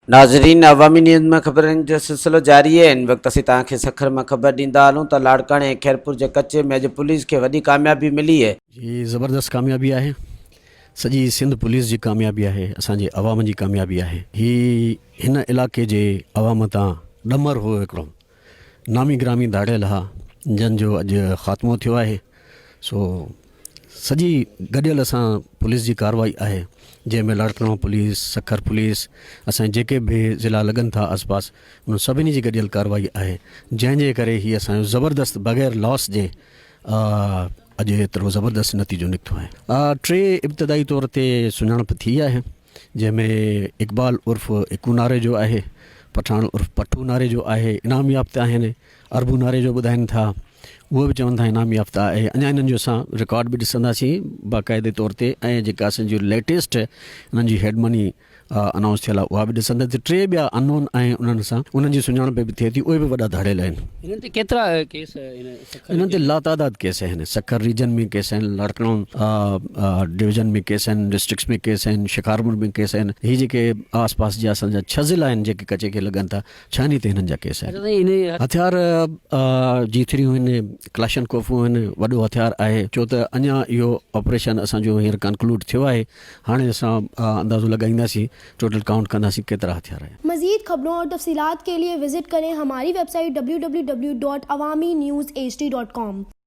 नाज़रीन, अवामी न्यूज़ में ख़बरनि जो सिलसिलो जारी है। इन वक्त असीं तव्हांखे सखर में ख़बर ॾींदा हलूं त लाड़काणे ऐं खैरपुर जे कचे में अॼु पुलिस खे वॾी कामयाबी मिली है। जी ज़बरदस्त कामयाबी है। सजी सिंध पुलिस की कामयाबी है, असांजे अवाम की कामयाबी है। ही हिन इलाके जे अवाम तां ॾमर हो हिकिड़ो नामी ग्रामी दाड़ियल हा जन जो अॼु ख़ात्मो थियो है। सो सजी गॾियल असां पुलिस की कार्रवाई है, जैमें लाड़काणो पुलिस, सखर पुलिस, असां जेके भी ज़िला लगन था आसपास, उन सभिनी जी गॾियल कार्रवाई है, जंहिंजे करे ही असांजो ज़बरदस्त बग़ैर लॉस जे अॼु एतिरो ज़बरदस्त नतीजो निकितो है। टे इब्तदाई तौर ते सुञाणप थी है, जंहिंमें इकबाल उर्फ़ इकू नारे जो है, पठान उर्फ़ पट्टू नारे जो है, इनाम याफ़्ता आहिनि। अरबू नारे जो ॿुधाइनि था, उहे बि चवनि था इनाम याफ़्ता आहे। अञा इन्हनि जो असां रिकॉर्ड बि ॾिसंदासीं बाक़ाइदे तौर ते, ऐं जेका असांजी लेटेस्ट इन्हनि जी हेड मनी अनाउंस थियल आहे उहा बि ॾिसंदासीं। टे ॿिया अननोन आहिनि, उन्हनि सां उन्हनि जी सुञाणप बि थिए थी, उहे बि वॾा धाड़ियल आहिनि। इन्हनि ते केतिरा केस इन्हनि ते लातादाद केस आहिनि। सखर रीजन में केस आहिनि, लाड़काणो डिवीजन में केस आहिनि, डिस्ट्रिक्ट्स में केस आहिनि, शिकारपुर में केस आहिनि। ही जेके आसपास जा असांजा 6 ज़िला आहिनि जेके कचे खे लॻनि था, 6 ते हिननि जा केस आहिनि। हथियार G3 आहिनि, क्लाशनकोफूं आहिनि, वॾो हथियार आहे। छो त अञा इहो ऑपरेशन असांजो हींअर कंक्लूड थियो आहे। हाणे असां अंदाज़ो लगाईंदासीं, टोटल काउंट कंदासीं केतिरा हथियार आहिनि। मज़ीद खबरों और तफसीलात के लिए विजिट करें हमारी वेबसाइट www.awamiNewsHD.com।